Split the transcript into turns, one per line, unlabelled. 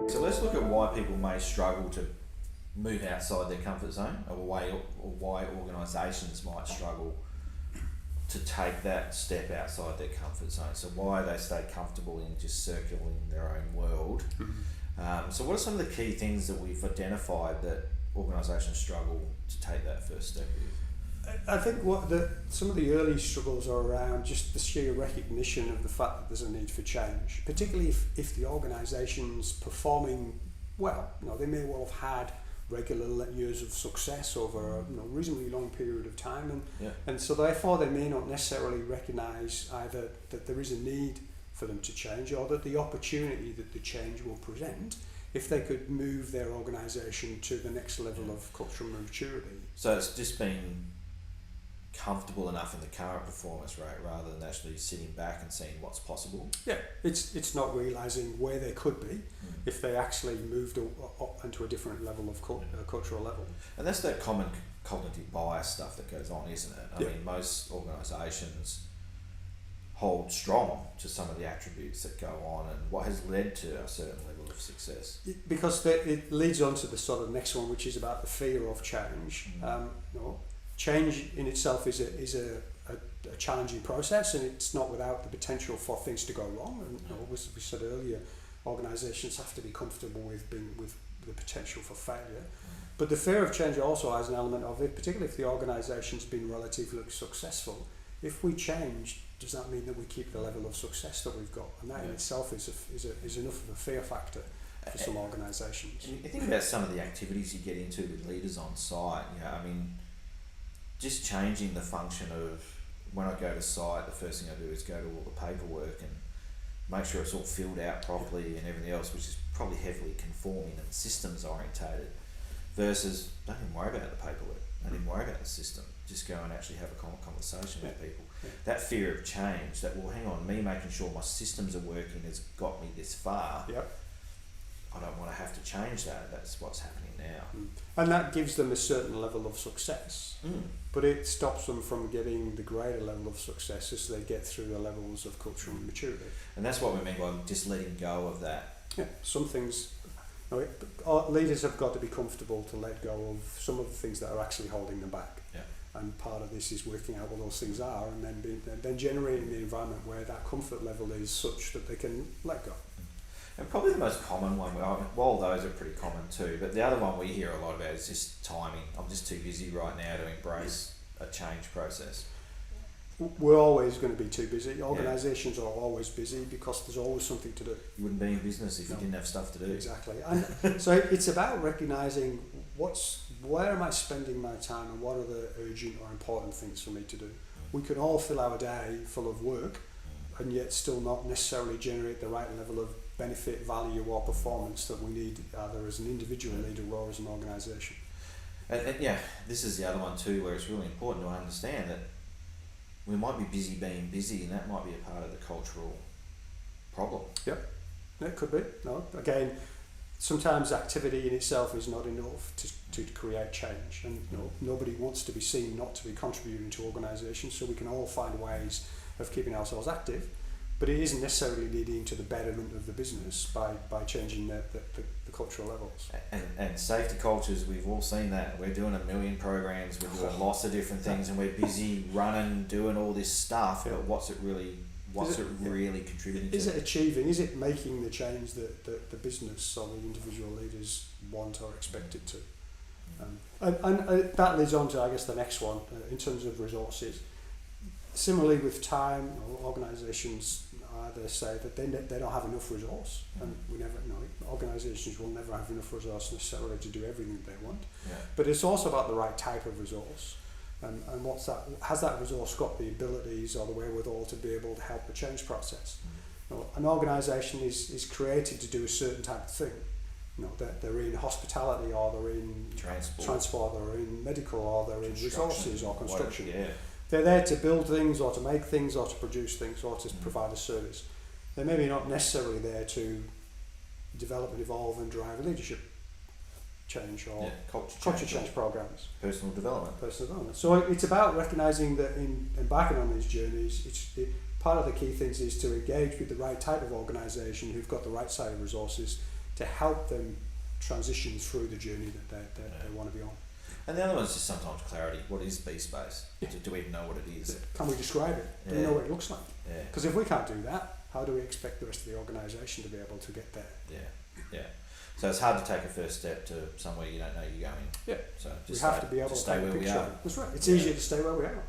So let's look at why people may struggle to move outside their comfort zone, or why organisations might struggle to take that step outside their comfort zone. So why they stay comfortable in just circling their own world. So what are some of the key things that we've identified that organisations struggle to take that first step with?
I think some of the early struggles are around just the sheer recognition of the fact that there's a need for change, particularly if the organisation's performing well. They may well have had regular years of success over a reasonably long period of time, and so therefore they may not necessarily recognise either that there is a need for them to change, or that the opportunity that the change will present if they could move their organisation to the next level of cultural maturity.
So it's just being comfortable enough in the current performance rate rather than actually sitting back and seeing what's possible.
Yeah, it's not realising where they could be if they actually moved up into a different level of cultural level.
And that's that common cognitive bias stuff that goes on, isn't it? I mean, most organisations hold strong to some of the attributes that go on and what has led to a certain level of success.
Because it leads on to the sort of next one, which is about the fear of change. Change in itself is a challenging process, and it's not without the potential for things to go wrong. And as we said earlier, organisations have to be comfortable with the potential for failure. But the fear of change also has an element of it, particularly if the organisation's been relatively successful. If we change, does that mean that we keep the level of success that we've got? And that in itself is enough of a fear factor for some organisations.
You think about some of the activities you get into with leaders on site. Just changing the function of when I go to site, the first thing I do is go to all the paperwork and make sure it's all filled out properly and everything else, which is probably heavily conforming and systems orientated, versus don't even worry about the paperwork, don't even worry about the system, just go and actually have a conversation with people. That fear of change, that, well, hang on, me making sure my systems are working has got me this far. I don't want to have to change that. That's what's happening now.
And that gives them a certain level of success, but it stops them from getting the greater level of success as they get through the levels of cultural maturity.
And that's what we mean by just letting go of that.
Yeah, some things, leaders have got to be comfortable to let go of some of the things that are actually holding them back. And part of this is working out what those things are, and then generating the environment where that comfort level is such that they can let go.
And probably the most common one, well, those are pretty common too, but the other one we hear a lot about is just timing. I'm just too busy right now to embrace a change process.
We're always going to be too busy. Organisations are always busy because there's always something to do.
You wouldn't be in business if you didn't have stuff to do.
Exactly. And so it's about recognising where am I spending my time and what are the urgent or important things for me to do. We can all fill our day full of work and yet still not necessarily generate the right level of benefit, value or performance that we need either as an individual leader or as an organisation.
And this is the other one too, where it's really important to understand that we might be busy being busy, and that might be a part of the cultural problem.
Yep, it could be. No, again, sometimes activity in itself is not enough to create change, and nobody wants to be seen not to be contributing to organisations, so we can all find ways of keeping ourselves active, but it isn't necessarily leading to the betterment of the business by changing the cultural levels.
And safety cultures, we've all seen that. We're doing a million programs, we're doing lots of different things, and we're busy running, doing all this stuff, but what's it really contributing to?
Is it achieving, is it making the change that the business or the individual leaders want or expect it to? And that leads on to, I guess, the next one in terms of resources. Similarly with time, organisations either say that they don't have enough resource, and we never know. Organisations will never have enough resource necessarily to do everything they want. But it's also about the right type of resource, and what's that? Has that resource got the abilities or the wherewithal to be able to help the change process? An organisation is created to do a certain type of thing. They're in hospitality, or they're in transport, they're in medical, or they're in resources or construction. They're there to build things or to make things or to produce things or to provide a service. They're maybe not necessarily there to develop and evolve and drive leadership change or culture change programs.
Personal development.
So it's about recognising that in embarking on these journeys, part of the key things is to engage with the right type of organisation who've got the right side of resources to help them transition through the journey that they want to be on.
And the other one is just sometimes clarity. What is B-Space? Do we even know what it is?
Can we describe it? Do we know what it looks like?
Yeah.
Because if we can't do that, how do we expect the rest of the organisation to be able to get there?
Yeah. So it's hard to take a first step to somewhere you don't know you're going.
Yeah.
So
We have to be able to
stay
take a
where we
picture.
are.
That's right. It's easier to stay where we are.